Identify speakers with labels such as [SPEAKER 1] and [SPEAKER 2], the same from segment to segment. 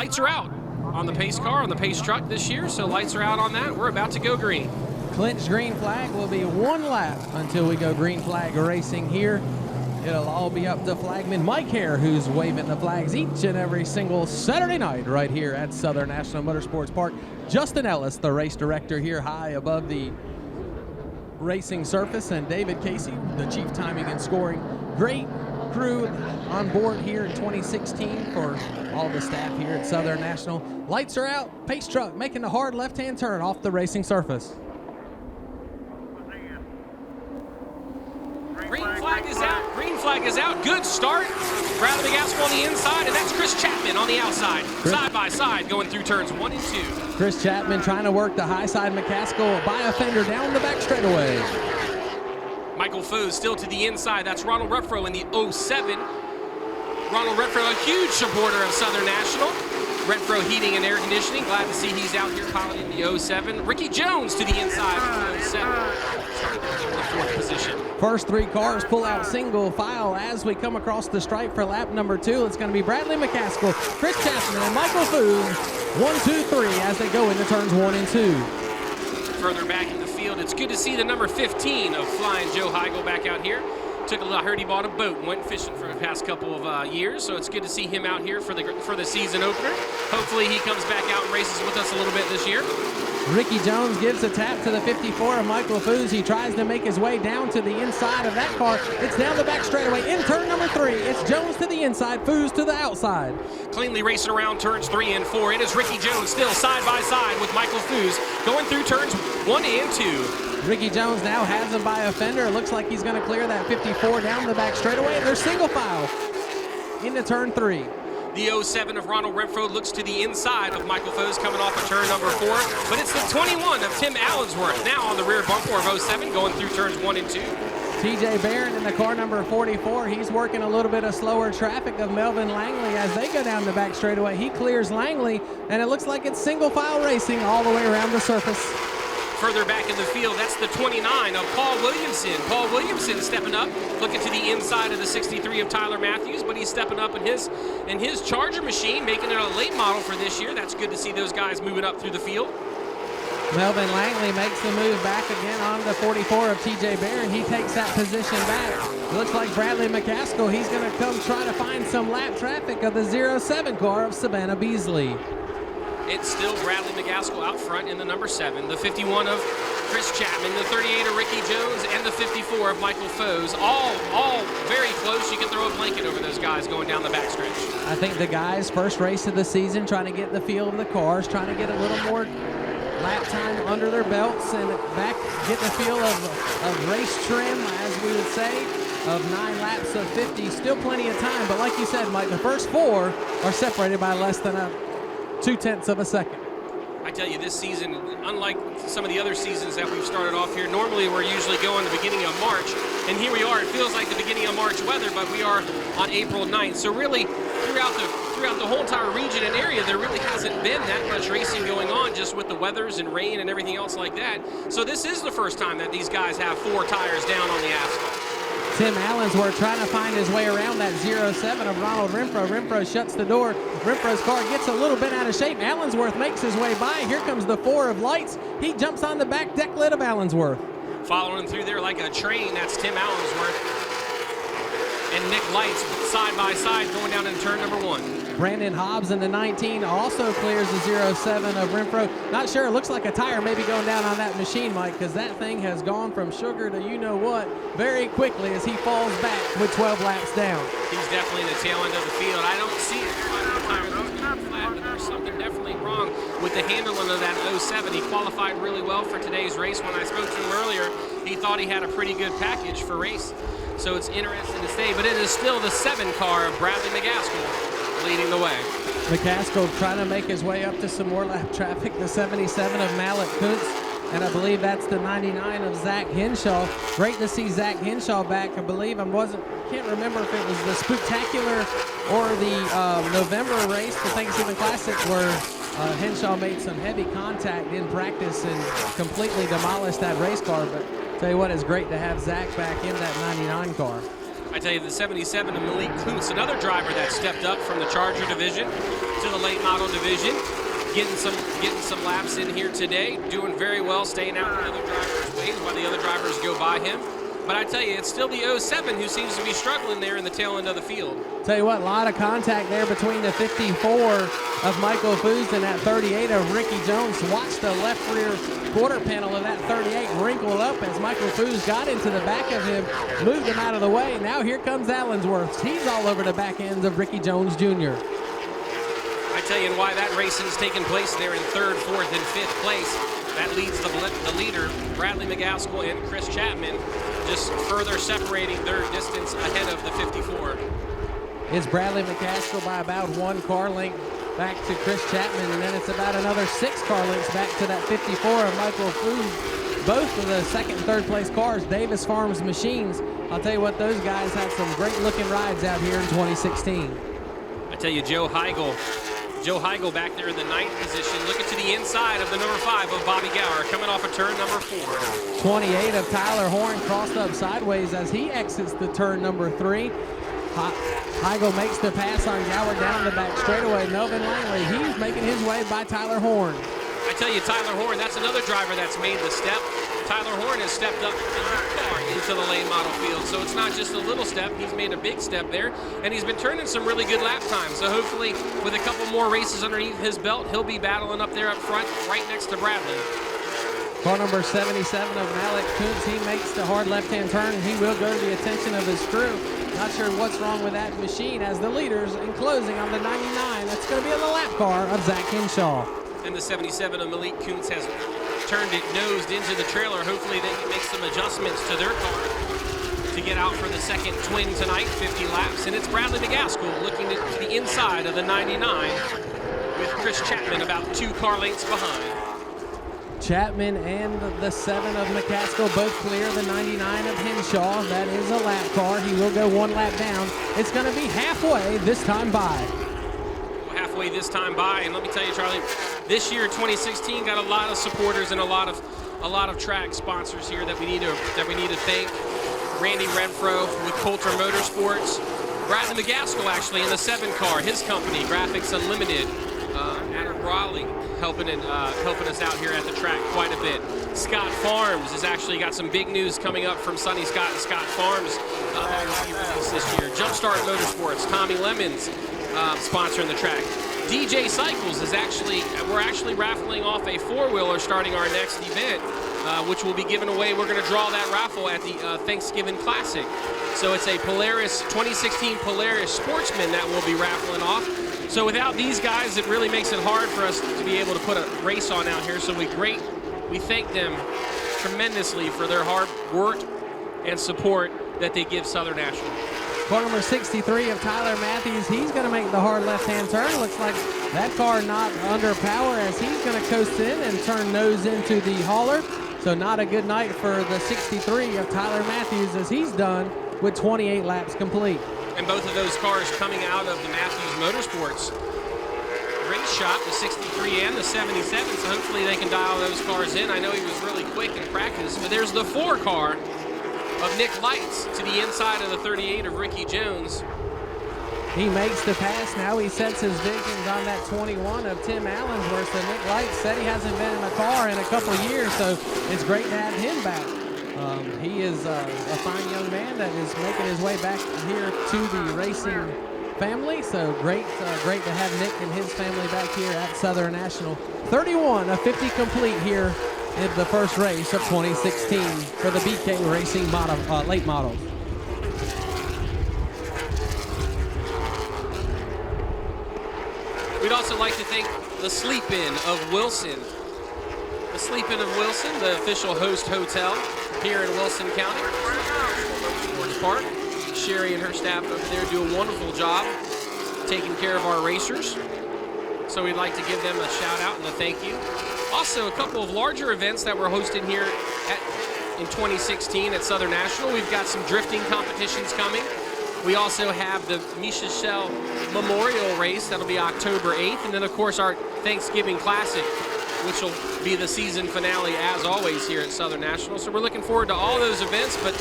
[SPEAKER 1] lights are out on the pace car, on the pace truck this year, so lights are out on that. We're about to go green.
[SPEAKER 2] Clinched green flag will be 1 lap until we go green flag racing here. It'll all be up to flagman Mike Hare, who's waving the flags each and every single Saturday night right here at Southern National Motorsports Park. Justin Ellis, the race director here high above the racing surface, and David Casey, the chief timing and scoring. Great crew on board here in 2016 for all the staff here at Southern National. Lights are out, pace truck making the hard left-hand turn off the racing surface.
[SPEAKER 1] Green flag is out. Green flag is out. Good start. Bradley McGaskill on the inside, and that's Chris Chapman on the outside. Side by side going through turns 1 and 2.
[SPEAKER 2] Chris Chapman trying to work the high side. McCaskill by a fender down the back straightaway.
[SPEAKER 1] Michael Foes still to the inside. That's Ronald Ruffro in the 07. Ronald Ruffro, a huge supporter of Southern National. Renfro Heating and Air Conditioning. Glad to see he's out here piloting the 07. Ricky Jones to the inside of the 07. In the 4th position.
[SPEAKER 2] First 3 cars pull out single file as we come across the stripe for lap number 2. It's going to be Bradley McCaskill, Chris Chapman, and Michael Foos. 1, 2, 3 as they go into turns 1 and 2.
[SPEAKER 1] Further back in the field, it's good to see the number 15 of Flying Joe Heigl back out here. Took a little hurt, he bought a boat and went fishing for the past couple of years, so it's good to see him out here for the season opener. Hopefully he comes back out and races with us a little bit this year.
[SPEAKER 2] Ricky Jones gives a tap to the 54 of Michael Foos. He tries to make his way down to the inside of that car. It's down the back straightaway in turn number 3. It's Jones to the inside, Foos to the outside.
[SPEAKER 1] Cleanly racing around turns 3 and 4. It is Ricky Jones still side by side with Michael Foos going through turns 1 and 2.
[SPEAKER 2] Ricky Jones now has him by a fender. It looks like he's going to clear that 54 down the back straightaway. They're single file into turn 3.
[SPEAKER 1] The 07 of Ronald Renfro looks to the inside of Michael Foes coming off of turn number 4. But it's the 21 of Tim Allensworth now on the rear bumper of 07 going through turns 1 and 2.
[SPEAKER 2] TJ Barron in the car number 44. He's working a little bit of slower traffic of Melvin Langley as they go down the back straightaway. He clears Langley, and it looks like it's single file racing all the way around the surface.
[SPEAKER 1] Further back in the field, that's the 29 of Paul Williamson. Paul Williamson stepping up, looking to the inside of the 63 of Tyler Matthews, but he's stepping up in his Charger machine, making it a late model for this year. That's good to see those guys moving up through the field.
[SPEAKER 2] Melvin Langley makes the move back again on the 44 of TJ Barron. He takes that position back. It looks like Bradley McCaskill, he's going to come try to find some lap traffic of the 07 car of Savannah Beasley.
[SPEAKER 1] It's still Bradley McCaskill out front in the number 7, the 51 of Chris Chapman, the 38 of Ricky Jones, and the 54 of Michael Foes. All very close. You can throw a blanket over those guys going down the backstretch.
[SPEAKER 2] I think the guys' first race of the season, trying to get the feel of the cars, trying to get a little more lap time under their belts and back, get the feel of race trim, as we would say, of 9 laps of 50. Still plenty of time, but like you said, Mike, the first 4 are separated by less than 0.2 of a second.
[SPEAKER 1] I tell you, this season, unlike some of the other seasons that we've started off here, normally we're usually going the beginning of March, and here we are. It feels like the beginning of March weather, but we are on April 9th. So really, throughout the whole entire region and area, there really hasn't been that much racing going on, just with the weathers and rain and everything else like that. So this is the first time that these guys have 4 tires down on the asphalt.
[SPEAKER 2] Tim Allensworth trying to find his way around that 07 of Ronald Renfro. Renfro shuts the door. Renfro's car gets a little bit out of shape. Allensworth makes his way by. Here comes the 4 of Lights. He jumps on the back deck lid of Allensworth.
[SPEAKER 1] Following through there like a train, that's Tim Allensworth and Nick Lights side by side going down in turn number 1.
[SPEAKER 2] Brandon Hobbs in the 19 also clears the 07 of Renfro. Not sure, it looks like a tire maybe going down on that machine, Mike, because that thing has gone from sugar to you-know-what very quickly as he falls back with 12 laps down.
[SPEAKER 1] He's definitely in the tail end of the field. I don't see it. Flat, but there's something definitely wrong with the handling of that 07. He qualified really well for today's race. When I spoke to him earlier, he thought he had a pretty good package for race. So it's interesting to say, but it is still the 7 car of Bradley McCaskill leading the way.
[SPEAKER 2] McCaskill trying to make his way up to some more lap traffic. The 77 of Malik Kuntz, and I believe that's the 99 of Zach Henshaw. Great to see Zach Henshaw back. I believe can't remember if it was the Spooktacular or the November race, the Thanksgiving Classic, where Henshaw made some heavy contact in practice and completely demolished that race car. But tell you what, it's great to have Zach back in that 99 car.
[SPEAKER 1] I tell you, the 77 of Malik Kuntz, another driver that stepped up from the Charger division. to the late model division. Getting some laps in here today. Doing very well, staying out of the other drivers' ways while the other drivers go by him. But I tell you, it's still the 07 who seems to be struggling there in the tail end of the field.
[SPEAKER 2] Tell you what, a lot of contact there between the 54 of Michael Foos and that 38 of Ricky Jones. Watch the left rear quarter panel of that 38 wrinkle up as Michael Foos got into the back of him, moved him out of the way. Now here comes Allensworth. He's all over the back ends of Ricky Jones Jr.
[SPEAKER 1] I tell you, and why that racing's taking place there in 3rd, 4th, and 5th place. That leads the leader, Bradley McGaskill and Chris Chapman, just further separating their distance ahead of the 54.
[SPEAKER 2] It's Bradley McCaskill by about 1 car length back to Chris Chapman, and then it's about another 6 car lengths back to that 54 of Michael Foos. Both of the 2nd and 3rd place cars, Davis Farms Machines. I'll tell you what, those guys had some great looking rides out here in 2016.
[SPEAKER 1] I tell you, Joe Heigl back there in the 9th position, looking to the inside of the number 5 of Bobby Gower, coming off of turn number 4.
[SPEAKER 2] 28 of Tyler Horn crossed up sideways as he exits the turn number 3. Heigl makes the pass on Gower down the back straightaway. Melvin Langley, he's making his way by Tyler Horn.
[SPEAKER 1] I tell you, Tyler Horn, that's another driver that's made the step. Tyler Horn has stepped up far into the lane model field, so it's not just a little step. He's made a big step there, and he's been turning some really good lap times. So hopefully, with a couple more races underneath his belt, he'll be battling up there up front, right next to Bradley.
[SPEAKER 2] Car number 77 of Malik Coons, he makes the hard left-hand turn, and he will go to the attention of his crew. Not sure what's wrong with that machine as the leaders in closing on the 99. That's going to be on the lap car of Zach Henshaw.
[SPEAKER 1] And the 77 of Malik Coons has turned it nosed into the trailer. Hopefully they can make some adjustments to their car to get out for the second twin tonight, 50 laps. And it's Bradley McGaskill looking at the inside of the 99 with Chris Chapman about 2 car lengths behind.
[SPEAKER 2] Chapman and the 7 of McCaskill both clear the 99 of Henshaw. That is a lap car. He will go 1 lap down. It's going to be halfway this time by.
[SPEAKER 1] Halfway this time by, and let me tell you, Charlie, this year 2016 got a lot of supporters and a lot of track sponsors here that we need to thank. Randy Renfro with Coulter Motorsports, Bradley McGaskill actually in the 7 car, his company Graphics Unlimited, out of Raleigh, helping us out here at the track quite a bit. Scott Farms has actually got some big news coming up from Sonny Scott and Scott Farms that will be released this year. Jumpstart Motorsports, Tommy Lemons sponsoring the track. DJ Cycles is we're actually raffling off a 4-wheeler starting our next event, which will be given away. We're going to draw that raffle at the Thanksgiving Classic. So it's a Polaris 2016 Polaris Sportsman that we'll be raffling off. So without these guys, it really makes it hard for us to be able to put a race on out here. So we thank them tremendously for their hard work and support that they give Southern National.
[SPEAKER 2] Car number 63 of Tyler Matthews, he's going to make the hard left-hand turn. Looks like that car not under power as he's going to coast in and turn nose into the hauler. So not a good night for the 63 of Tyler Matthews as he's done with 28 laps complete.
[SPEAKER 1] And both of those cars coming out of the Matthews Motorsports race shop, the 63 and the 77, so hopefully they can dial those cars in. I know he was really quick in practice, but there's the 4 car of Nick Lights to the inside of the 38 of Ricky Jones.
[SPEAKER 2] He makes the pass. Now he sets his visions on that 21 of Tim Allensworth. So Nick Lights said he hasn't been in a car in a couple of years, so it's great to have him back. He is a fine young man that is making his way back here to the racing family. So great to have Nick and his family back here at Southern National. 31 of 50 complete here in the first race of 2016 for the BK Racing late models.
[SPEAKER 1] We'd also like to thank the Sleep-In of Wilson. The Sleep-In of Wilson, the official host hotel here in Wilson County. Motorsports Park. Sherry and her staff over there do a wonderful job taking care of our racers. So we'd like to give them a shout out and a thank you. Also, a couple of larger events that we're hosting here in 2016 at Southern National. We've got some drifting competitions coming. We also have the Misha Shell Memorial Race. That'll be October 8th. And then, of course, our Thanksgiving Classic, which will be the season finale, as always, here at Southern National. So we're looking forward to all those events. But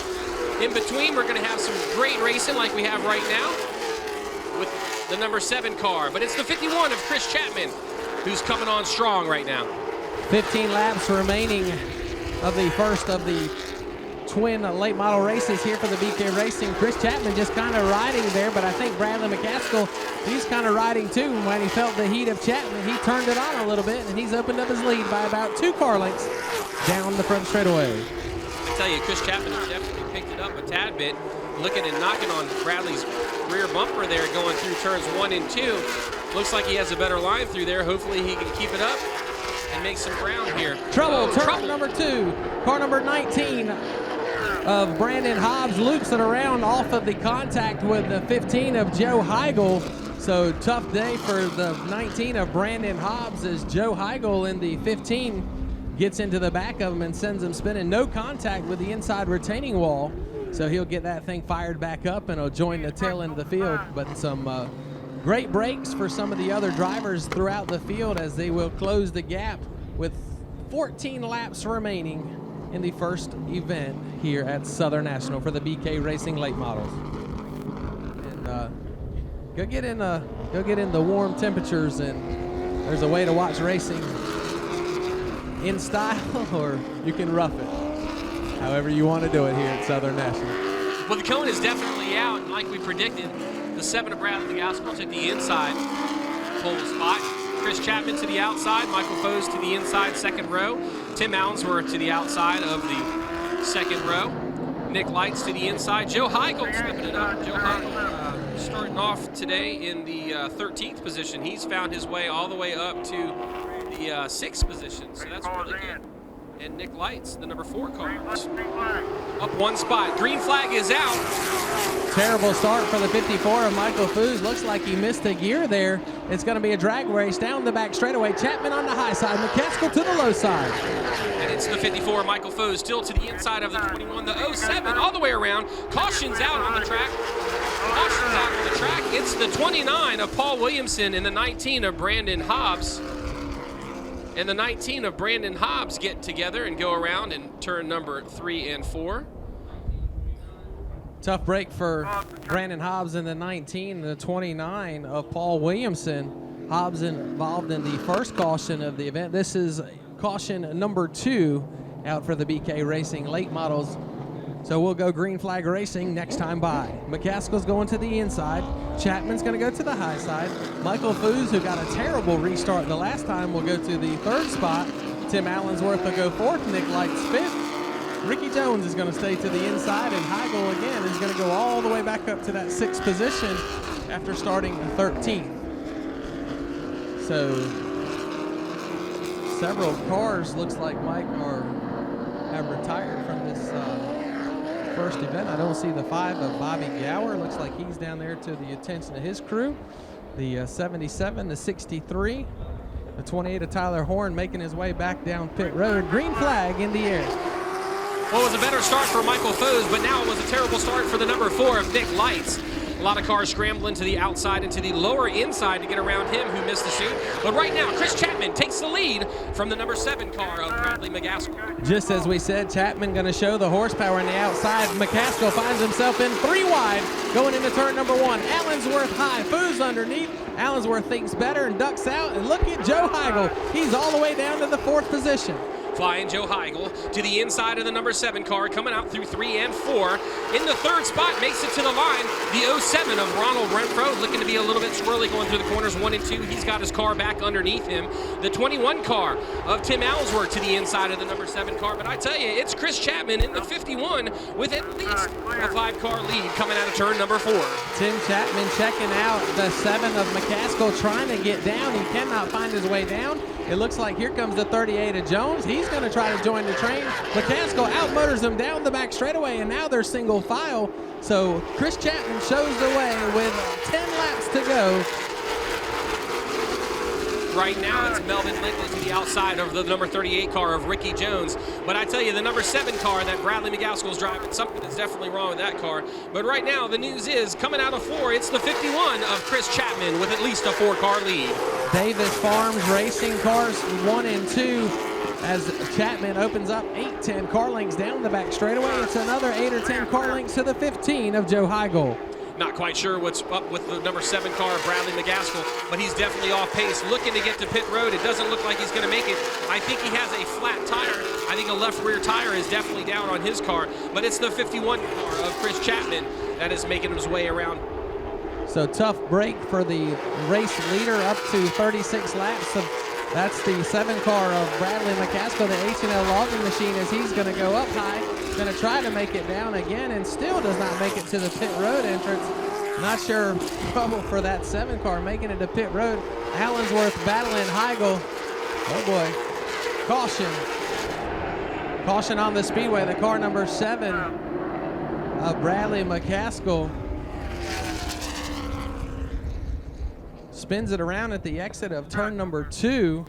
[SPEAKER 1] in between, we're going to have some great racing like we have right now with the number 7 car, but it's the 51 of Chris Chapman who's coming on strong right now.
[SPEAKER 2] 15 laps remaining of the first of the twin late model races here for the BK Racing. Chris Chapman just kind of riding there, but I think Bradley McCaskill, he's kind of riding too. When he felt the heat of Chapman, he turned it on a little bit, and he's opened up his lead by about 2 car lengths down the front straightaway.
[SPEAKER 1] I tell you, Chris Chapman has definitely picked it up a tad bit, looking and knocking on Bradley's rear bumper there going through turns 1 and 2. Looks like he has a better line through there. Hopefully he can keep it up and make some ground here.
[SPEAKER 2] Turn number 2, car number 19 of Brandon Hobbs loops it around off of the contact with the 15 of Joe Heigl. So tough day for the 19 of Brandon Hobbs as Joe Heigl in the 15 gets into the back of him and sends him spinning. No contact with the inside retaining wall. So he'll get that thing fired back up and he'll join the tail end of the field. But some great breaks for some of the other drivers throughout the field as they will close the gap with 14 laps remaining in the first event here at Southern National for the BK Racing late models. And go get in the warm temperatures, and there's a way to watch racing in style, or you can rough it. However you want to do it here at Southern National.
[SPEAKER 1] Well, the cone is definitely out, and like we predicted, the 7 of Bradley McCaskill took the inside pole spot. Chris Chapman to the outside, Michael Foes to the inside second row, Tim Allensworth to the outside of the second row, Nick Lights to the inside, Joe Heigl stepping it up. Joe Heigl starting off today in the 13th position. He's found his way all the way up to the 6th position, so that's really good. And Nick Lights, the number 4 car, up 1 spot. Green flag is out.
[SPEAKER 2] Terrible start for the 54 of Michael Foos. Looks like he missed a gear there. It's going to be a drag race down the back straightaway. Chapman on the high side, McCaskill to the low side.
[SPEAKER 1] And it's the 54 Michael Foes still to the inside of the 21, the 07 all the way around. Caution's out on the track. Caution's out on the track. It's the 29 of Paul Williamson and the 19 of Brandon Hobbs. And the 19 of Brandon Hobbs get together and go around in turn number 3 and 4.
[SPEAKER 2] Tough break for Brandon Hobbs in the 19, the 29 of Paul Williamson. Hobbs involved in the first caution of the event. This is caution number 2 out for the BK Racing late models. So we'll go green flag racing next time by. McCaskill's going to the inside. Chapman's going to go to the high side. Michael Foos, who got a terrible restart the last time, will go to the 3rd spot. Tim Allensworth will go 4th. Nick Lights 5th. Ricky Jones is going to stay to the inside, and Heigl again is going to go all the way back up to that 6th position after starting 13th. So several cars looks like Mike have retired from this first event. I don't see the 5 of Bobby Gower. Looks like he's down there to the attention of his crew. The 77, the 63, the 28 of Tyler Horn making his way back down pit road. Green flag in the air.
[SPEAKER 1] Well, it was a better start for Michael Foes, but now it was a terrible start for the number 4 of Nick Lights. A lot of cars scrambling to the outside and to the lower inside to get around him, who missed the chute. But right now, Chris Chapman takes the lead from the number 7 car of Bradley McCaskill.
[SPEAKER 2] Just as we said, Chapman going to show the horsepower on the outside. McCaskill finds himself in 3 wide going into turn number 1. Allensworth high, Foos underneath. Allensworth thinks better and ducks out. And look at Joe Heigl. He's all the way down to the 4th position.
[SPEAKER 1] Flying Joe Heigl to the inside of the number 7 car, coming out through 3 and 4. In the 3rd spot, makes it to the line. The 07 of Ronald Renfro, looking to be a little bit squirrely going through the corners 1 and 2. He's got his car back underneath him. The 21 car of Tim Allensworth to the inside of the number 7 car. But I tell you, it's Chris Chapman in the 51 with at least a 5-car lead coming out of turn number 4.
[SPEAKER 2] Tim Chapman checking out the 7 of McCaskill, trying to get down. He cannot find his way down. It looks like here comes the 38 of Jones. He's going to try to join the train. McCaskill outmotors him down the back straightaway, and now they're single file. So Chris Chapman shows the way with 10 laps to go.
[SPEAKER 1] Right now, it's Melvin Lincoln to the outside of the number 38 car of Ricky Jones. But I tell you, the number 7 car that Bradley McCaskill's driving, something is definitely wrong with that car. But right now, the news is, coming out of 4, it's the 51 of Chris Chapman with at least a 4-car lead.
[SPEAKER 2] Davis Farms Racing cars 1 and 2 as Chapman opens up 8-10 car lengths down the back straightaway. It's another 8 or 10 car lengths to the 15 of Joe Heigl.
[SPEAKER 1] Not quite sure what's up with the number 7 car, Bradley McGaskill, but he's definitely off pace. Looking to get to pit road. It doesn't look like he's going to make it. I think he has a flat tire. I think a left rear tire is definitely down on his car, but it's the 51 car of Chris Chapman that is making his way around.
[SPEAKER 2] So tough break for the race leader up to 36 laps. So that's the 7 car of Bradley McCaskill, the H&L logging machine, as he's going to go up high. Going to try to make it down again and still does not make it to the pit road entrance. Not sure trouble for that 7 car making it to pit road. Allensworth battling Heigl. Oh boy. Caution. Caution on the speedway. The car number 7 of Bradley McCaskill spins it around at the exit of turn number 2.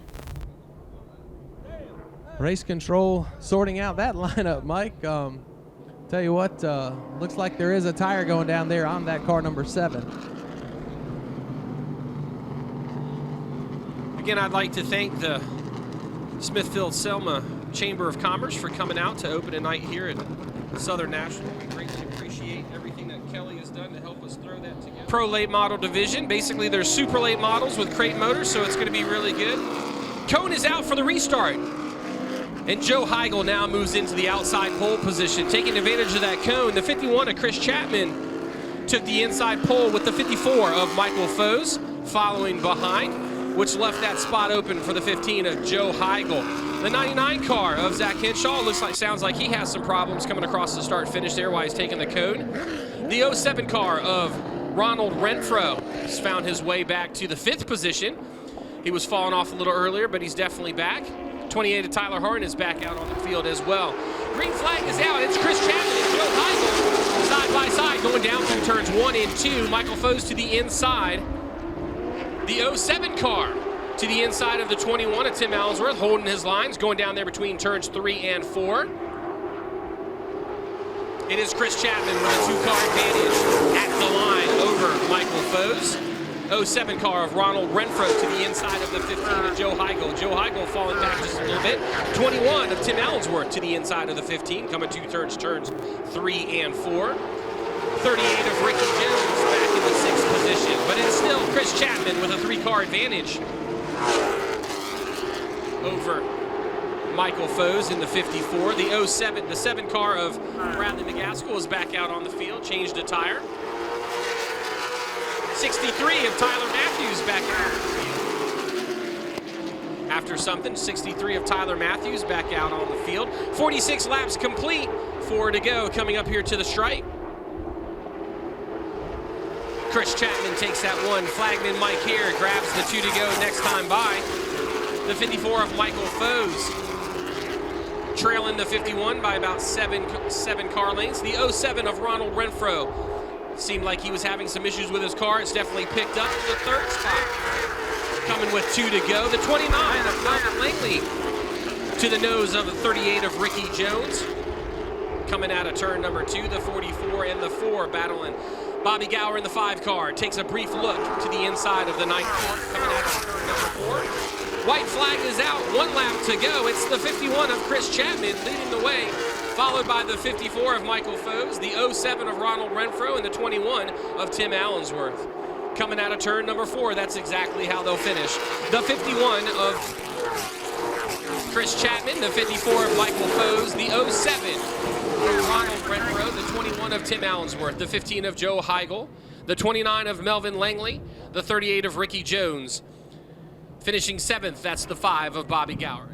[SPEAKER 2] Race control sorting out that lineup, Mike. Tell you what, looks like there is a tire going down there on that car number 7.
[SPEAKER 1] Again, I'd like to thank the Smithfield-Selma Chamber of Commerce for coming out to open a night here at Southern National. We greatly appreciate everything that Kelly has done to help us throw that together. Pro late model division. Basically, there's super late models with crate motors, so it's going to be really good. Cone is out for the restart. And Joe Heigl now moves into the outside pole position, taking advantage of that cone. The 51 of Chris Chapman took the inside pole with the 54 of Michael Foes following behind, which left that spot open for the 15 of Joe Heigl. The 99 car of Zach Henshaw sounds like he has some problems coming across the start-finish there while he's taking the cone. The 07 car of Ronald Renfro has found his way back to the 5th position. He was falling off a little earlier, but he's definitely back. 28 of Tyler Harn is back out on the field as well. Green flag is out. It's Chris Chapman and Joe Heigl side by side going down through turns 1 and 2. Michael Foes to the inside. The 07 car to the inside of the 21 of Tim Allensworth, holding his lines, going down there between turns 3 and 4. It is Chris Chapman with a 2-car advantage at the line over Michael Foes. 07 car of Ronald Renfro to the inside of the 15 of Joe Heigl. Joe Heigl falling back just a little bit. 21 of Tim Allensworth to the inside of the 15, coming to turns 3 and 4. 38 of Ricky Jones back in the 6th position, but it's still Chris Chapman with a 3-car advantage over Michael Foes in the 54. The 7 car of Bradley McGaskill is back out on the field, changed a tire. 63 of Tyler Matthews back out. After something, 63 of Tyler Matthews back out on the field. 46 laps complete, 4 to go coming up here to the stripe. Chris Chapman takes that one. Flagman Mike here grabs the 2 to go next time by. The 54 of Michael Foes trailing the 51 by about 7 car lengths. The 07 of Ronald Renfro seemed like he was having some issues with his car. It's definitely picked up in the 3rd spot. Coming with 2 to go. The 29 of Malcolm Langley to the nose of the 38 of Ricky Jones. Coming out of turn number 2, the 44 and the 4 battling. Bobby Gower in the 5 car takes a brief look to the inside of the 9th car. Coming out of turn number 4. White flag is out, 1 lap to go. It's the 51 of Chris Chapman leading the way, followed by the 54 of Michael Foes, the 07 of Ronald Renfro, and the 21 of Tim Allensworth. Coming out of turn number 4, that's exactly how they'll finish. The 51 of Chris Chapman, the 54 of Michael Foes, the 07 of Ronald Renfro, the 21 of Tim Allensworth, the 15 of Joe Heigl, the 29 of Melvin Langley, the 38 of Ricky Jones. Finishing 7th, that's the 5 of Bobby Gower.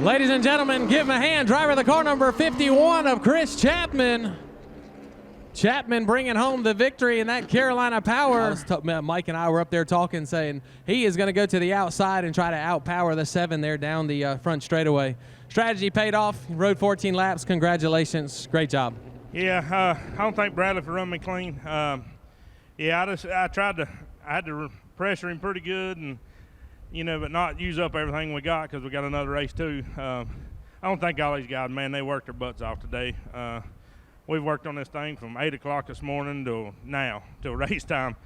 [SPEAKER 2] Ladies and gentlemen, give him a hand. Driver of the car number 51 of Chris Chapman. Chapman bringing home the victory in that Carolina Power. Mike and I were up there talking, saying he is going to go to the outside and try to outpower the 7 there down the front straightaway. Strategy paid off. Rode 14 laps. Congratulations. Great job.
[SPEAKER 3] Yeah, I don't think Bradley for run me clean. I had to pressure him pretty good, and but not use up everything we got because we got another race too. I don't think all these guys, man, they worked their butts off today. We've worked on this thing from 8 o'clock this morning till now, till race time.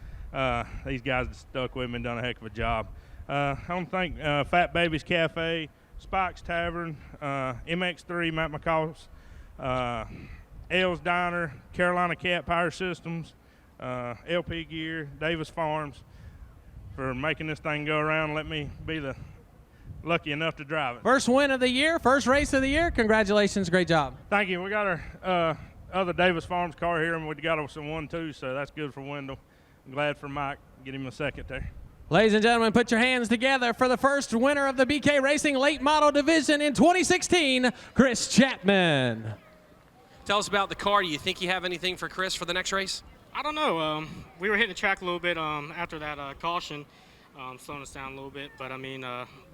[SPEAKER 3] These guys stuck with me and done a heck of a job. I don't think Fat Baby's Cafe, Spike's Tavern, MX3, Matt McCall's, L's Diner, Carolina Cat Power Systems, LP Gear, Davis Farms, for making this thing go around and let me be the lucky enough to drive it.
[SPEAKER 2] First win of the year, first race of the year. Congratulations, great job.
[SPEAKER 3] Thank you. We got our other Davis Farms car here, and we got us some 1-2, so that's good for Wendell. I'm glad for Mike, get him a second there.
[SPEAKER 2] Ladies and gentlemen, put your hands together for the first winner of the BK Racing Late Model Division in 2016, Chris Chapman.
[SPEAKER 1] Tell us about the car. Do you think you have anything for Chris for the next race?
[SPEAKER 4] I don't know. We were hitting the track a little bit after that caution, slowing us down a little bit. But I mean,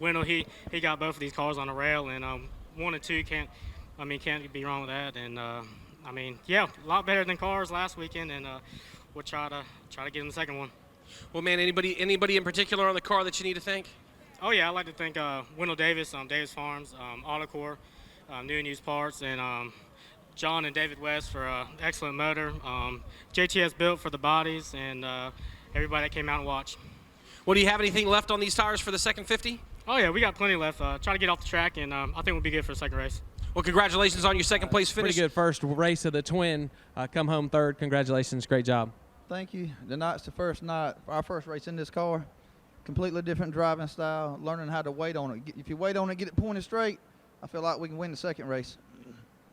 [SPEAKER 4] Wendell, he got both of these cars on the rail, and 1 and 2 can't be wrong with that. And I mean, yeah, a lot better than cars last weekend, and we'll try to get him the second one.
[SPEAKER 1] Well, man, anybody in particular on the car that you need to thank?
[SPEAKER 4] Oh yeah, I'd like to thank Wendell Davis, Davis Farms, Autocore, New and Used Parts, and John and David West for excellent motor, JTS Built for the bodies, and everybody that came out and watched.
[SPEAKER 1] Well, do you have anything left on these tires for the second 50?
[SPEAKER 4] Oh yeah, we got plenty left. Try to get off the track, and I think we'll be good for the second race.
[SPEAKER 1] Well, congratulations on your second place finish.
[SPEAKER 2] Pretty good first race of the twin. Come home third. Congratulations, great job.
[SPEAKER 5] Thank you. Tonight's the first night, our first race in this car. Completely different driving style, learning how to wait on it. If you wait on it, get it pointed straight, I feel like we can win the second race.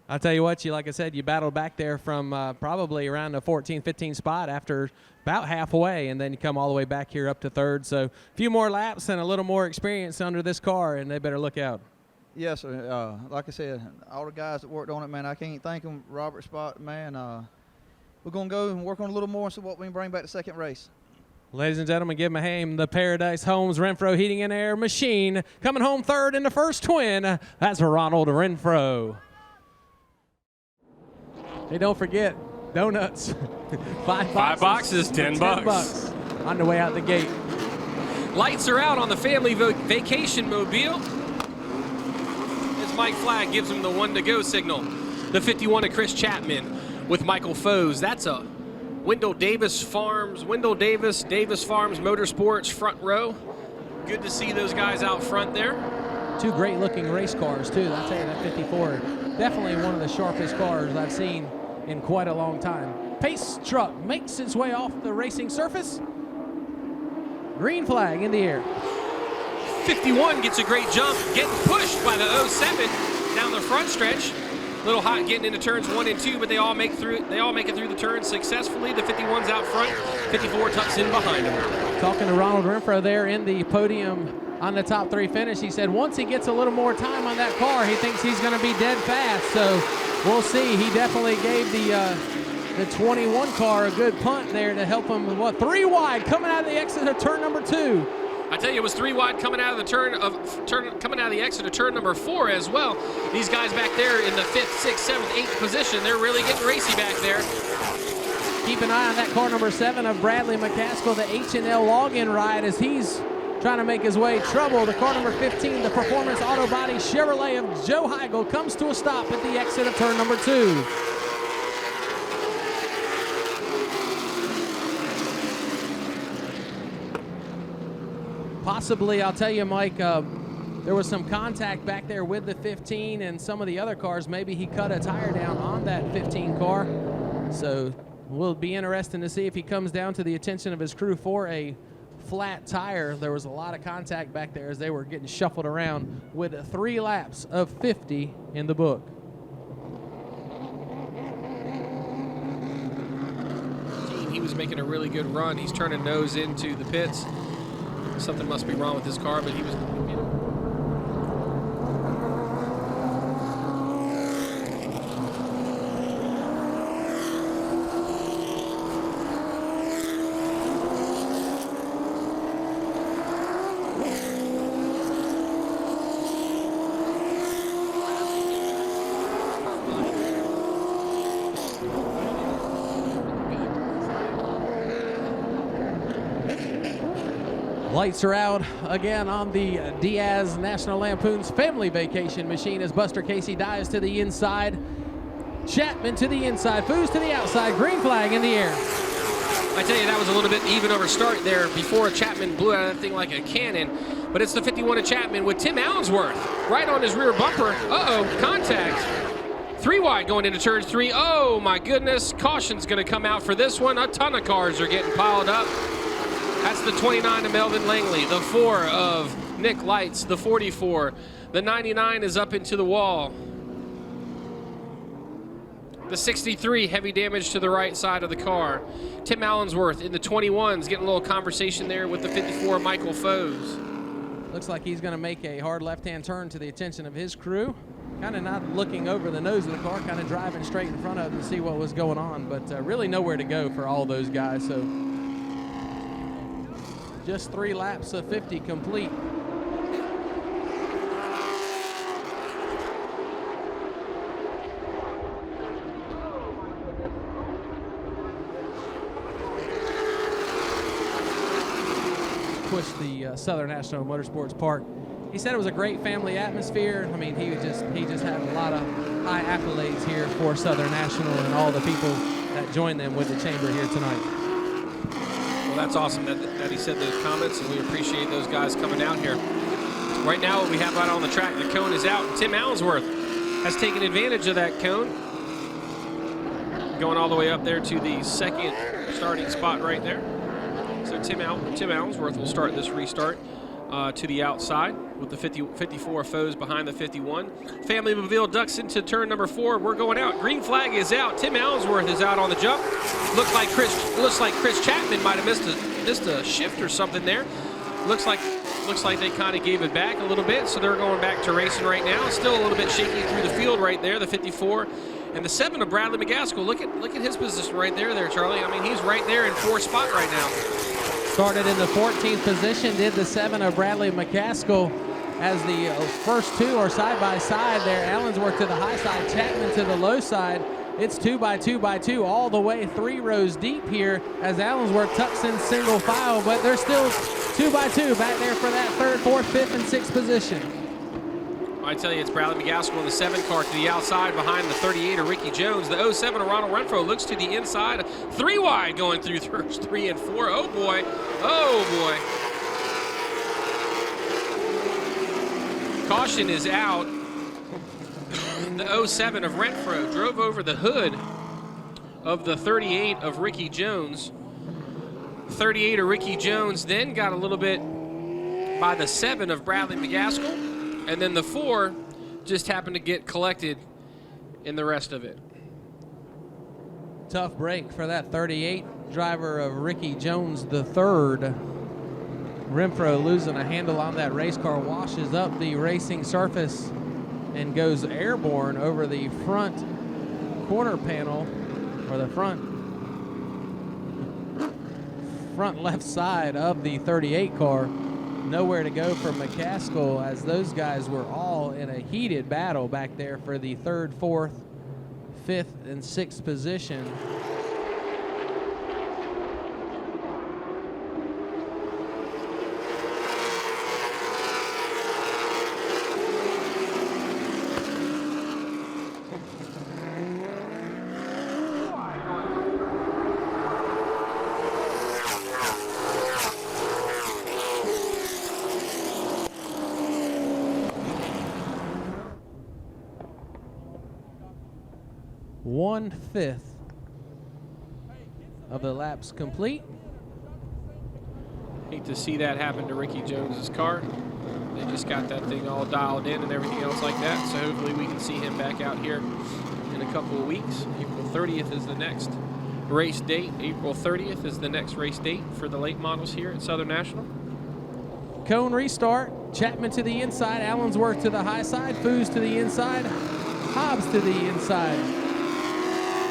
[SPEAKER 2] I'll tell you what, like I said, you battled back there from probably around the 14th, 15th spot after about halfway, and then you come all the way back here up to third. So a few more laps and a little more experience under this car, and they better look out.
[SPEAKER 5] Yes, sir. Like I said, all the guys that worked on it, man, I can't thank them. Robert Spot, man, we're going to go and work on a little more and see what we can bring back the second race.
[SPEAKER 2] Ladies and gentlemen, give him a hand. The Paradise Homes Renfro Heating and Air machine coming home third in the first twin. That's Ronald Renfro. Hey, don't forget, donuts. Five
[SPEAKER 1] boxes, 10 bucks.
[SPEAKER 2] On the way out the gate.
[SPEAKER 1] Lights are out on the family vacation mobile. As Mike Flagg gives him the 1-to-go signal. The 51 of Chris Chapman with Michael Foes. That's a Wendell Davis Farms Farms Motorsports front row. Good to see those guys out front there.
[SPEAKER 2] Two great looking race cars too. I'll tell you, that 54, definitely one of the sharpest cars I've seen in quite a long time. Pace truck makes its way off the racing surface. Green flag in the air.
[SPEAKER 1] 51 gets a great jump, getting pushed by the 07 down the front stretch. A little hot getting into turns 1 and 2, but they all make it through the turns successfully. The 51's out front, 54 tucks in behind him.
[SPEAKER 2] Talking to Ronald Renfro there in the podium on the top 3 finish, he said once he gets a little more time on that car, he thinks he's going to be dead fast. So we'll see. He definitely gave the 21 car a good punt there to help him with 3 wide coming out of the exit of turn number 2.
[SPEAKER 1] I tell you, it was 3 wide coming out of the exit of turn number 4 as well. These guys back there in the 5th, 6th, 7th, 8th position, they're really getting racy back there.
[SPEAKER 2] Keep an eye on that car number 7 of Bradley McCaskill, the H&L login ride, as he's trying to make his way trouble. The car number 15, the Performance Auto Body Chevrolet of Joe Heigl, comes to a stop at the exit of turn number 2. Possibly, I'll tell you, Mike, there was some contact back there with the 15 and some of the other cars. Maybe he cut a tire down on that 15 car. So will be interesting to see if he comes down to the attention of his crew for a flat tire. There was a lot of contact back there as they were getting shuffled around with 3 laps of 50 in the book.
[SPEAKER 1] He was making a really good run. He's turning nose into the pits. Something must be wrong with his car, but he was...
[SPEAKER 2] Lights are out again on the Diaz National Lampoon's family vacation machine as Buster Casey dives to the inside. Chapman to the inside, Foos to the outside, green flag in the air.
[SPEAKER 1] I tell you, that was a little bit even over start there before Chapman blew out that thing like a cannon. but it's the 51 of Chapman with Tim Allensworth right on his rear bumper. Contact. 3 wide going into turn 3. Oh my goodness, caution's gonna come out for this one. A ton of cars are getting piled up. That's the 29 of Melvin Langley, the 4 of Nick Lights, the 44. The 99 is up into the wall. The 63, heavy damage to the right side of the car. Tim Allensworth in the 21s, getting a little conversation there with the 54, Michael Foes.
[SPEAKER 2] Looks like he's going to make a hard left-hand turn to the attention of his crew. Kind of not looking over the nose of the car, kind of driving straight in front of him to see what was going on, but really nowhere to go for all those guys. So just 3 laps of 50 complete. Push the Southern National Motorsports Park. He said it was a great family atmosphere. I mean, he just had a lot of high accolades here for Southern National and all the people that joined them with the chamber here tonight.
[SPEAKER 1] Well, that's awesome that he said those comments, and we appreciate those guys coming out here. Right now, what we have out on the track, the cone is out, and Tim Allensworth has taken advantage of that cone, going all the way up there to the second starting spot right there. So Tim Allensworth will start this restart to the outside with the 54 Foes behind the 51. Family Mobile ducks into turn number 4. We're going out. Green flag is out. Tim Allensworth is out on the jump. Looks like Chris Chapman might have missed a shift or something there. Looks like they kind of gave it back a little bit, so they're going back to racing right now. Still a little bit shaky through the field right there. The 54 and the 7 of Bradley McGaskill. Look at his position right there, Charlie. I mean, he's right there in 4th spot right now.
[SPEAKER 2] Started in the 14th position, did the 7 of Bradley McCaskill as the first 2 are side by side there. Allensworth to the high side, Chapman to the low side. It's 2 by 2 by 2 all the way 3 rows deep here as Allensworth tucks in single file, but they're still 2 by 2 back there for that 3rd, 4th, 5th, and 6th position.
[SPEAKER 1] I tell you, it's Bradley McGaskill in the 7 car to the outside behind the 38 of Ricky Jones. The 07 of Ronald Renfro looks to the inside. 3 wide going through turns 3 and 4. Oh, boy. Oh, boy. Caution is out. The 07 of Renfro drove over the hood of the 38 of Ricky Jones. 38 of Ricky Jones then got a little bit by the 7 of Bradley McGaskill. And then the 4 just happened to get collected in the rest of it.
[SPEAKER 2] Tough break for that 38 driver of Ricky Jones the 3rd. Renfro losing a handle on that race car, washes up the racing surface and goes airborne over the front quarter panel, or the front left side of the 38 car. Nowhere to go for McCaskill as those guys were all in a heated battle back there for the 3rd, 4th, 5th, and 6th position. One-fifth of the laps complete.
[SPEAKER 1] Hate to see that happen to Ricky Jones's car. They just got that thing all dialed in and everything else like that, so hopefully we can see him back out here in a couple of weeks. April 30th is the next race date. April 30th is the next race date for the late models here at Southern National.
[SPEAKER 2] Cone restart. Chapman to the inside. Allensworth to the high side. Foos to the inside. Hobbs to the inside.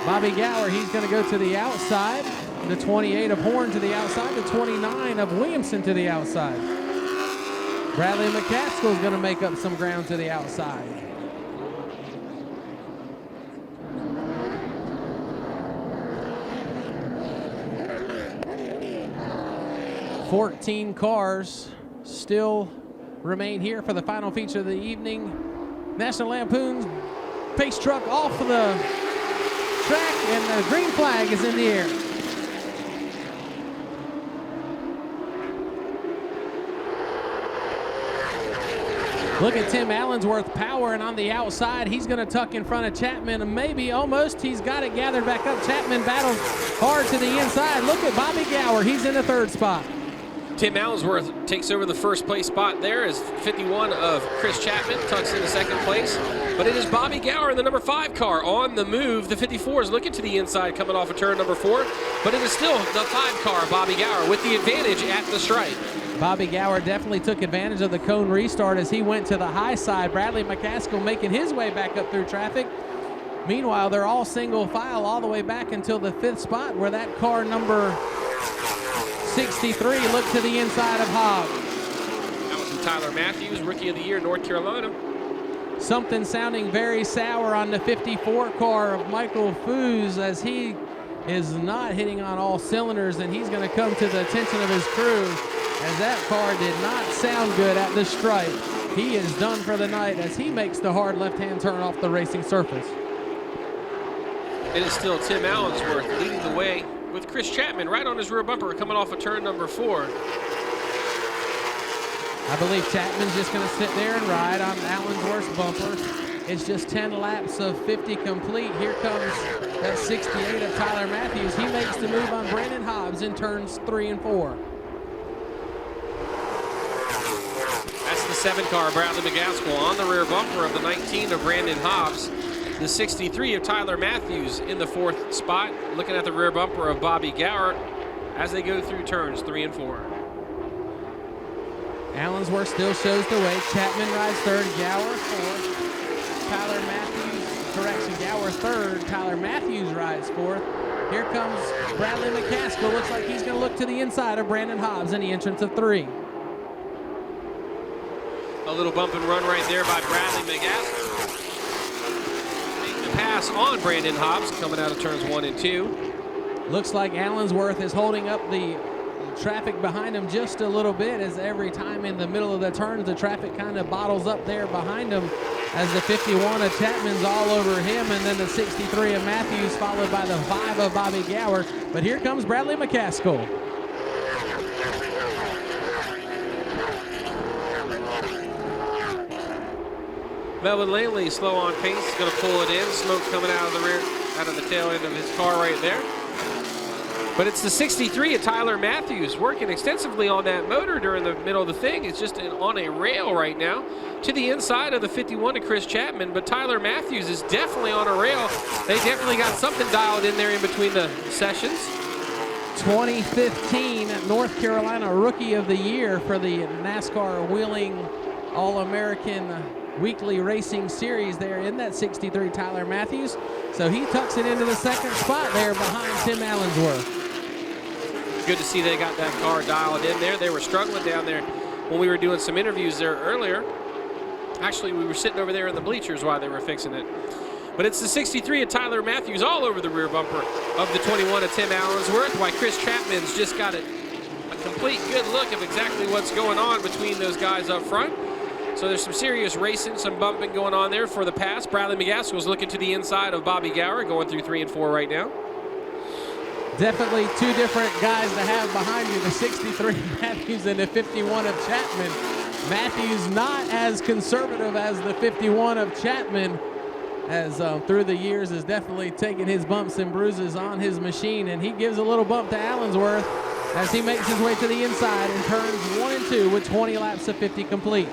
[SPEAKER 2] Bobby Gower, he's going to go to the outside. The 28 of Horn to the outside. The 29 of Williamson to the outside. Bradley McCaskill is going to make up some ground to the outside. Fourteen cars still remain here for the final feature of the evening. National Lampoon's pace truck off of the track, and the green flag is in the air. Look at Tim Allensworth powering on the outside. He's going to tuck in front of Chapman, and maybe almost he's got it gathered back up. Chapman battles hard to the inside. Look at Bobby Gower. He's in the third spot.
[SPEAKER 1] Tim Allensworth takes over the first place spot there as 51 of Chris Chapman tucks into second place. But it is Bobby Gower in the number 5 car on the move. The 54 is looking to the inside coming off of turn number 4. But it is still the 5 car, Bobby Gower, with the advantage at the stripe.
[SPEAKER 2] Bobby Gower definitely took advantage of the cone restart as he went to the high side. Bradley McCaskill making his way back up through traffic. Meanwhile, they're all single file all the way back until the 5th spot where that car number 63 looked to the inside of Hobbs.
[SPEAKER 1] That was from Tyler Matthews, Rookie of the Year, North Carolina.
[SPEAKER 2] Something sounding very sour on the 54 car of Michael Foos as he is not hitting on all cylinders, and he's going to come to the attention of his crew as that car did not sound good at the stripe. He is done for the night as he makes the hard left-hand turn off the racing surface.
[SPEAKER 1] It is still Tim Allensworth leading the way with Chris Chapman right on his rear bumper coming off of turn number 4.
[SPEAKER 2] I believe Chapman's just going to sit there and ride on Allensworth's bumper. It's just 10 laps of 50 complete. Here comes that 68 of Tyler Matthews. He makes the move on Brandon Hobbs in turns 3 and 4.
[SPEAKER 1] That's the 7 car, Bradley McCaskill, on the rear bumper of the 19 of Brandon Hobbs. The 63 of Tyler Matthews in the 4th spot, looking at the rear bumper of Bobby Gower as they go through turns 3 and 4.
[SPEAKER 2] Allensworth still shows the way. Chapman rides 3rd, Gower 4th. Tyler Matthews, correction, Gower 3rd. Tyler Matthews rides 4th. Here comes Bradley McCaskill. Looks like he's going to look to the inside of Brandon Hobbs in the entrance of 3.
[SPEAKER 1] A little bump and run right there by Bradley McCaskill. Making the pass on Brandon Hobbs coming out of turns 1 and 2.
[SPEAKER 2] Looks like Allensworth is holding up the traffic behind him just a little bit as every time in the middle of the turns the traffic kind of bottles up there behind him as the 51 of Chapman's all over him, and then the 63 of Matthews followed by the 5 of Bobby Gower. But here comes Bradley McCaskill.
[SPEAKER 1] Melvin Langley slow on pace, going to pull it in. Smoke coming out of the rear, out of the tail end of his car right there. But it's the 63 of Tyler Matthews working extensively on that motor during the middle of the thing. It's just on a rail right now to the inside of the 51 of Chris Chapman. But Tyler Matthews is definitely on a rail. They definitely got something dialed in there in between the sessions.
[SPEAKER 2] 2015 North Carolina Rookie of the Year for the NASCAR Wheeling All-American Weekly Racing Series there in that 63 Tyler Matthews. So he tucks it into the 2nd spot there behind Tim Allensworth.
[SPEAKER 1] Good to see they got that car dialed in there. They were struggling down there when we were doing some interviews there earlier. Actually, we were sitting over there in the bleachers while they were fixing it. But it's the 63 of Tyler Matthews all over the rear bumper of the 21 of Tim Allensworth, while Chris Chapman's just got a complete good look of exactly what's going on between those guys up front. So there's some serious racing, some bumping going on there for the pass. Bradley McCaskill's looking to the inside of Bobby Gower, going through 3 and 4 right now.
[SPEAKER 2] Definitely 2 different guys to have behind you, the 63 Matthews and the 51 of Chapman. Matthews not as conservative as the 51 of Chapman, as through the years has definitely taken his bumps and bruises on his machine, and he gives a little bump to Allensworth as he makes his way to the inside in turns 1 and 2 with 20 laps of 50 complete.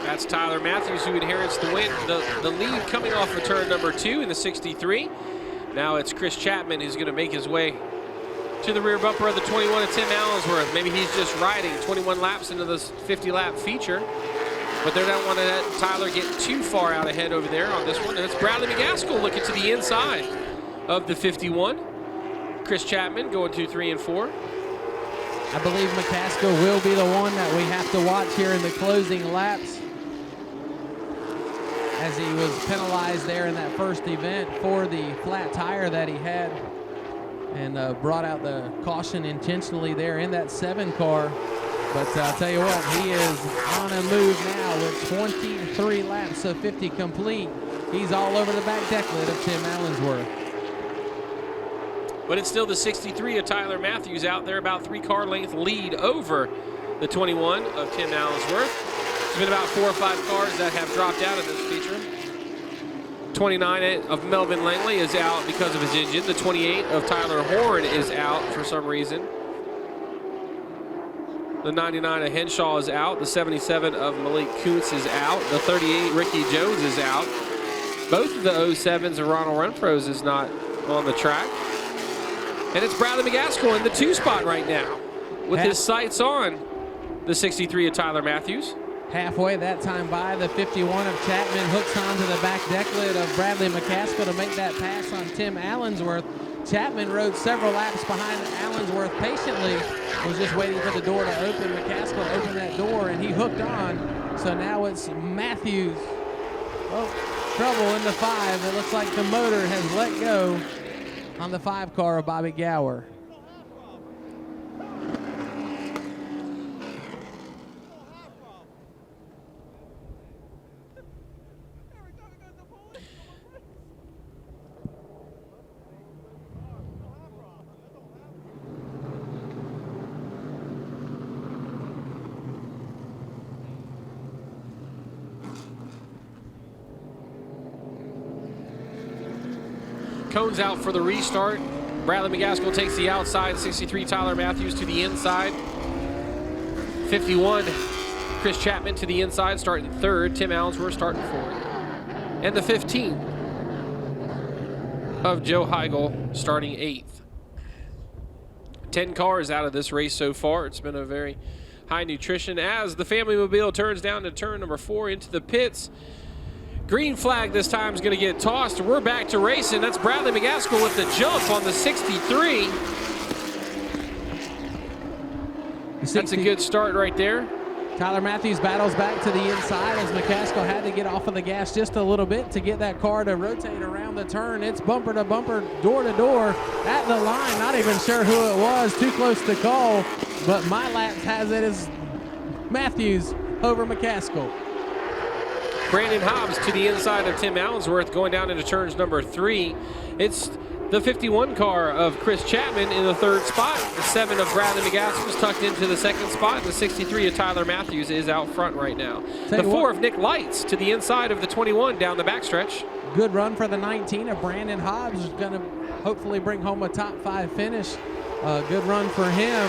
[SPEAKER 1] That's Tyler Matthews who inherits the win, the lead coming off of turn number 2 in the 63. Now it's Chris Chapman who's going to make his way to the rear bumper of the 21 of Tim Allensworth. Maybe he's just riding 21 laps into this 50-lap feature, but they don't want to let Tyler get too far out ahead over there on this one. And it's Bradley McCaskill looking to the inside of the 51. Chris Chapman going to 3 and 4.
[SPEAKER 2] I believe McCaskill will be the one that we have to watch here in the closing laps, as he was penalized there in that first event for the flat tire that he had, and brought out the caution intentionally there in that 7 car. But I'll tell you what, he is on a move now with 23 laps of 50 complete. He's all over the back decklet of Tim Allensworth.
[SPEAKER 1] But it's still the 63 of Tyler Matthews out there, about 3 car length lead over the 21 of Tim Allensworth. There's been about 4 or 5 cars that have dropped out of this feature. 29 of Melvin Langley is out because of his engine. The 28 of Tyler Horn is out for some reason. The 99 of Henshaw is out. The 77 of Malik Coons is out. The 38 Ricky Jones is out. Both of the 07s of Ronald Renfro's is not on the track. And it's Bradley McGaskill in the 2 spot right now with his sights on the 63 of Tyler Matthews.
[SPEAKER 2] Halfway that time by, the 51 of Chapman hooks onto the back deck lid of Bradley McCaskill to make that pass on Tim Allensworth. Chapman rode several laps behind Allensworth patiently, was just waiting for the door to open. McCaskill opened that door and he hooked on. So now it's Matthews. Oh, trouble in the 5. It looks like the motor has let go on the 5 car of Bobby Gower.
[SPEAKER 1] Cones out for the restart. Bradley McGaskill takes the outside. 63 Tyler Matthews to the inside. 51 Chris Chapman to the inside, starting 3rd. Tim Allensworth starting 4th. And the 15 of Joe Heigl starting 8th. 10 cars out of this race so far. It's been a very high nutrition as the Family Mobile turns down to turn number 4 into the pits. Green flag this time is going to get tossed. We're back to racing. That's Bradley McGaskill with the jump on the 63. That's a good start right there.
[SPEAKER 2] Tyler Matthews battles back to the inside as McCaskill had to get off of the gas just a little bit to get that car to rotate around the turn. It's bumper to bumper, door to door at the line. Not even sure who it was. Too close to call. But my lap has it as Matthews over McCaskill.
[SPEAKER 1] Brandon Hobbs to the inside of Tim Allensworth going down into turns number 3. It's the 51 car of Chris Chapman in the 3rd spot. The 7 of Bradley McGaskill is tucked into the 2nd spot. And the 63 of Tyler Matthews is out front right now. The 4 of Nick Lights to the inside of the 21 down the backstretch.
[SPEAKER 2] Good run for the 19 of Brandon Hobbs. Is going to hopefully bring home a top 5 finish. Good run for him.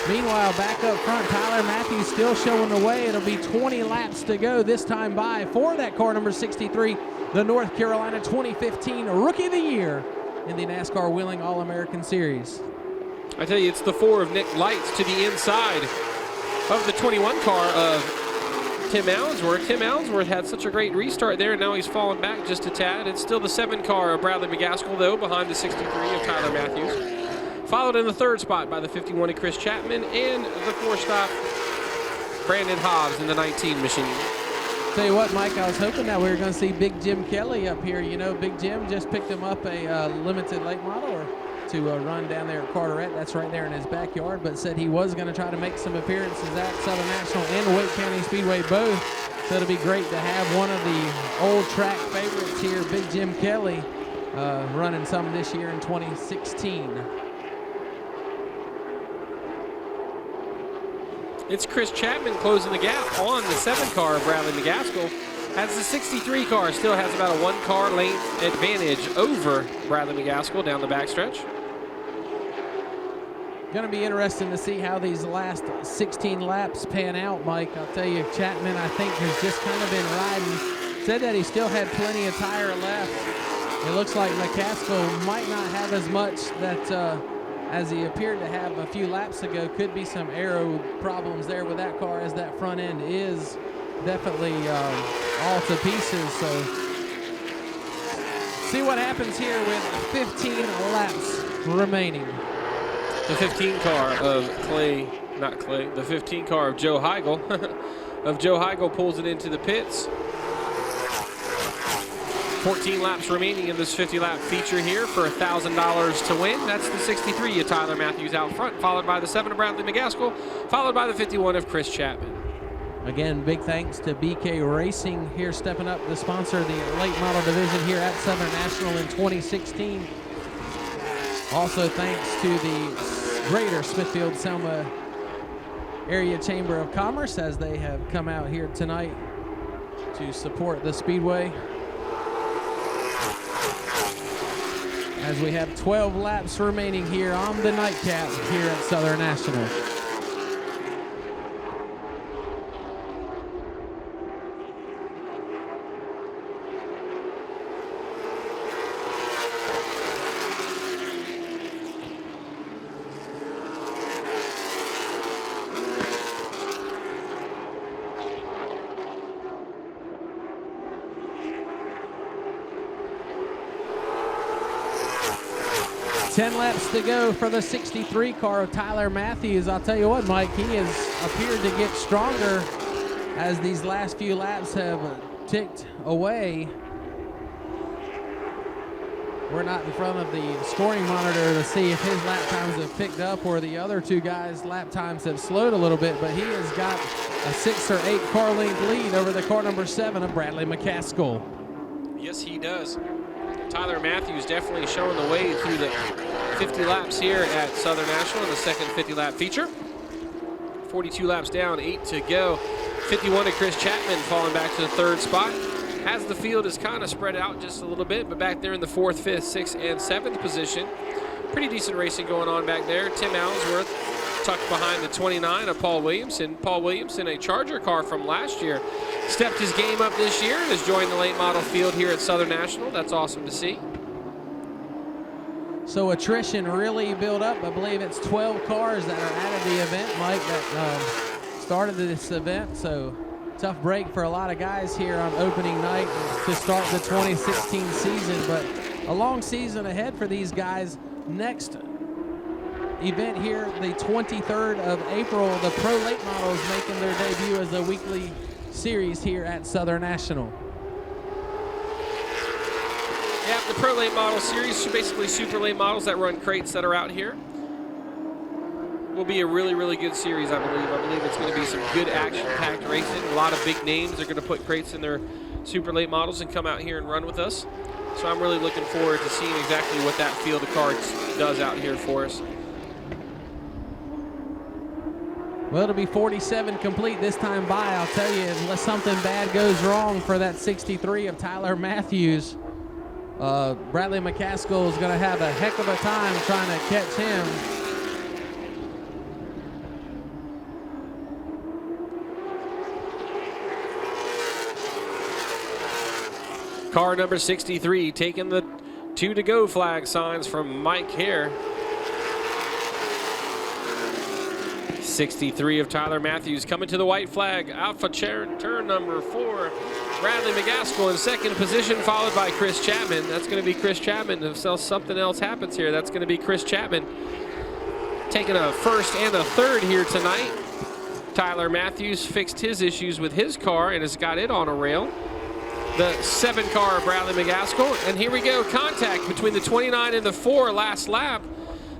[SPEAKER 2] Meanwhile, back up front, Tyler Matthews still showing the way. It'll be 20 laps to go this time by for that car number 63, the North Carolina 2015 Rookie of the Year in the NASCAR Wheeling All-American Series.
[SPEAKER 1] I tell you, it's the 4 of Nick Lights to the inside of the 21 car of Tim Allensworth. Tim Allensworth had such a great restart there, and now he's fallen back just a tad. It's still the 7 car of Bradley McGaskill, though, behind the 63 of Tyler Matthews. Followed in the 3rd spot by the 51 of Chris Chapman and the 4-stop Brandon Hobbs in the 19 machine.
[SPEAKER 2] Tell you what, Mike, I was hoping that we were going to see Big Jim Kelly up here. You know, Big Jim just picked him up a limited late model to run down there at Carteret. That's right there in his backyard, but said he was going to try to make some appearances at Southern National and Wake County Speedway both. So it'll be great to have one of the old track favorites here, Big Jim Kelly, running some this year in 2016.
[SPEAKER 1] It's Chris Chapman closing the gap on the 7 car of Bradley McGaskill, as the 63 car still has about a 1 car length advantage over Bradley McGaskill down the backstretch.
[SPEAKER 2] Going to be interesting to see how these last 16 laps pan out, Mike. I'll tell you, Chapman, I think, has just kind of been riding. Said that he still had plenty of tire left. It looks like McCaskill might not have as much that as he appeared to have a few laps ago. Could be some aero problems there with that car, as that front end is definitely all to pieces. So see what happens here with 15 laps remaining.
[SPEAKER 1] The 15 car of the 15 car of Joe Heigl. Joe Heigl pulls it into the pits. 14 laps remaining in this 50-lap feature here for $1,000 to win. That's the 63 of Tyler Matthews out front, followed by the 7 of Bradley McGaskill, followed by the 51 of Chris Chapman.
[SPEAKER 2] Again, big thanks to BK Racing here, stepping up to sponsor the late model division here at Southern National in 2016. Also thanks to the greater Smithfield-Selma Area Chamber of Commerce as they have come out here tonight to support the Speedway. As we have 12 laps remaining here on the nightcap here at Southern National. 10 laps to go for the 63 car of Tyler Matthews. I'll tell you what, Mike, he has appeared to get stronger as these last few laps have ticked away. We're not in front of the scoring monitor to see if his lap times have picked up or the other two guys' lap times have slowed a little bit, but he has got a 6 or 8 car length lead over the car number 7 of Bradley McCaskill.
[SPEAKER 1] Yes, he does. Tyler Matthews definitely showing the way through the 50 laps here at Southern National in the second 50-lap feature. 42 laps down, 8 to go. 51 to Chris Chapman falling back to the 3rd spot. As the field is kind of spread out just a little bit, but back there in the 4th, 5th, 6th, and 7th position. Pretty decent racing going on back there. Tim Allsworth tucked behind the 29 of Paul Williamson. Paul Williamson, a Charger car from last year, stepped his game up this year and has joined the late model field here at Southern National. That's awesome to see.
[SPEAKER 2] So attrition really built up. I believe it's 12 cars that are out of the event, Mike, that started this event. So tough break for a lot of guys here on opening night to start the 2016 season, but a long season ahead for these guys. Next event here, the 23rd of April, the Pro Late Models making their debut as a weekly series here at Southern National.
[SPEAKER 1] Yeah, the Pro Late Model Series, basically super late models that run crates that are out here. Will be a really, really good series, I believe. I believe it's going to be some good action-packed racing. A lot of big names are going to put crates in their super late models and come out here and run with us. So I'm really looking forward to seeing exactly what that field of cards does out here for us.
[SPEAKER 2] Well, it'll be 47 complete this time by, I'll tell you, unless something bad goes wrong for that 63 of Tyler Matthews. Bradley McCaskill is going to have a heck of a time trying to catch him.
[SPEAKER 1] Car number 63 taking the 2 to go flag signs from Mike Hare. 63 of Tyler Matthews coming to the white flag. Alpha turn number 4. Bradley McCaskill in second position, followed by Chris Chapman. That's going to be Chris Chapman. If something else happens here, that's going to be Chris Chapman. Taking a first and a third here tonight. Tyler Matthews fixed his issues with his car and has got it on a rail. The 7 car of Bradley McCaskill. And here we go, contact between the 29 and the 4 last lap.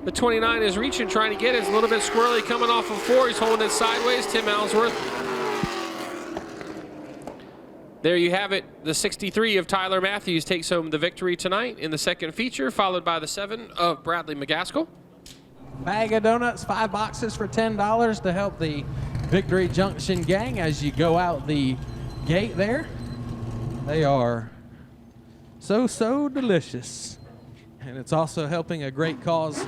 [SPEAKER 1] The 29 is reaching, trying to get it. It's a little bit squirrely coming off of 4. He's holding it sideways. Tim Allsworth. There you have it. The 63 of Tyler Matthews takes home the victory tonight in the second feature, followed by the 7 of Bradley McCaskill.
[SPEAKER 2] Bag of donuts, 5 boxes for $10 to help the Victory Junction gang as you go out the gate there. They are so delicious. And it's also helping a great cause.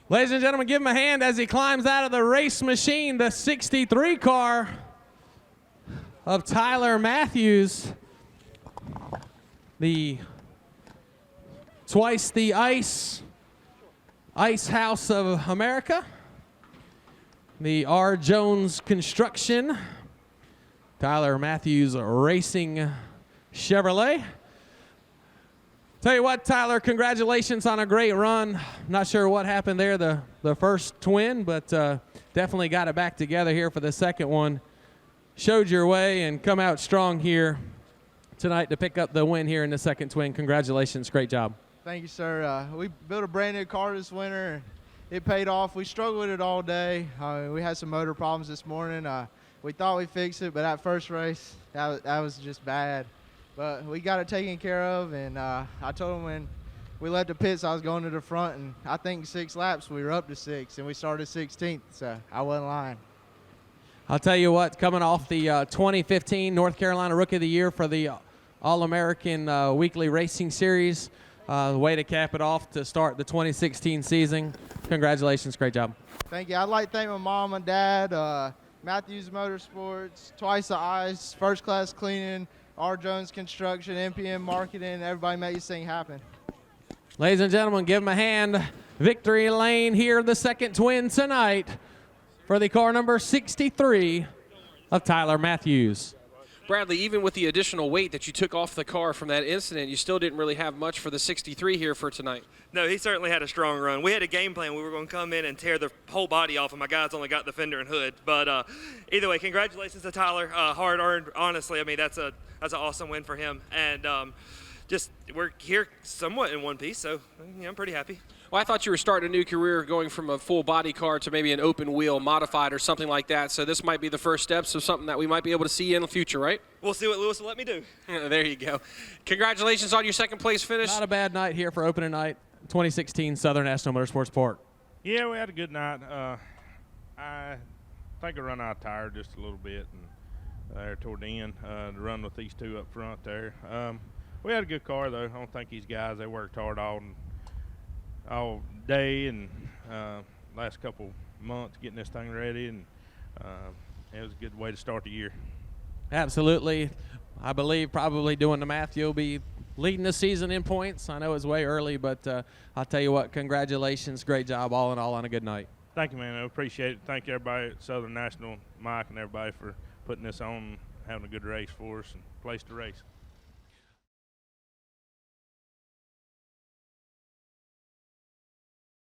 [SPEAKER 2] Ladies and gentlemen, give him a hand as he climbs out of the race machine, the 63 car of Tyler Matthews. The twice the Ice House of America. The R. Jones Construction. Tyler Matthews Racing Chevrolet. Tell you what, Tyler, congratulations on a great run. Not sure what happened there, the first twin, but definitely got it back together here for the second one. Showed your way and come out strong here tonight to pick up the win here in the second twin. Congratulations, great job.
[SPEAKER 5] Thank you, sir. We built a brand new car this winter. It paid off. We struggled with it all day. We had some motor problems this morning. We thought we fixed it, but that first race, that was just bad. But we got it taken care of, and I told him when we left the pits. I was going to the front, and I think 6 laps we were up to 6, and we started 16th, so I wasn't lying.
[SPEAKER 2] I'll tell you what, coming off the 2015 North Carolina Rookie of the Year for the All-American Weekly Racing Series, way to cap it off to start the 2016 season. Congratulations, great job.
[SPEAKER 5] Thank you. I'd like to thank my mom and dad, Matthews Motorsports, Twice the Ice, First Class Cleaning, R. Jones Construction, NPM Marketing, everybody make this thing happen.
[SPEAKER 2] Ladies and gentlemen, give them a hand. Victory lane here, the second twin tonight for the car number 63 of Tyler Matthews.
[SPEAKER 1] Bradley, even with the additional weight that you took off the car from that incident, you still didn't really have much for the 63 here for tonight.
[SPEAKER 6] No, he certainly had a strong run. We had a game plan. We were going to come in and tear the whole body off, and my guys only got the fender and hood. But either way, congratulations to Tyler. Hard earned, honestly. I mean, that's an awesome win for him. And just we're here somewhat in one piece, so I'm pretty happy.
[SPEAKER 1] Well, I thought you were starting a new career going from a full body car to maybe an open wheel modified or something like that. So this might be the first steps of something that we might be able to see in the future, right?
[SPEAKER 6] We'll see what Lewis will let me do.
[SPEAKER 1] There you go. Congratulations on your second place finish.
[SPEAKER 2] Not a bad night here for opening night, 2016 Southern National Motorsports Park.
[SPEAKER 3] Yeah, we had a good night. I think I run out of tire just a little bit and there toward the end to run with these two up front there. We had a good car, though. I don't think these guys, they worked hard all day and last couple months getting this thing ready, and it was a good way to start the year.
[SPEAKER 2] Absolutely. I believe, probably doing the math, you'll be leading the season in points. I know it's way early, but I'll tell you what, congratulations. Great job all in all on a good night.
[SPEAKER 3] Thank you, man. I appreciate it. Thank you, everybody at Southern National, Mike and everybody for putting this on, having a good race for us and place to race.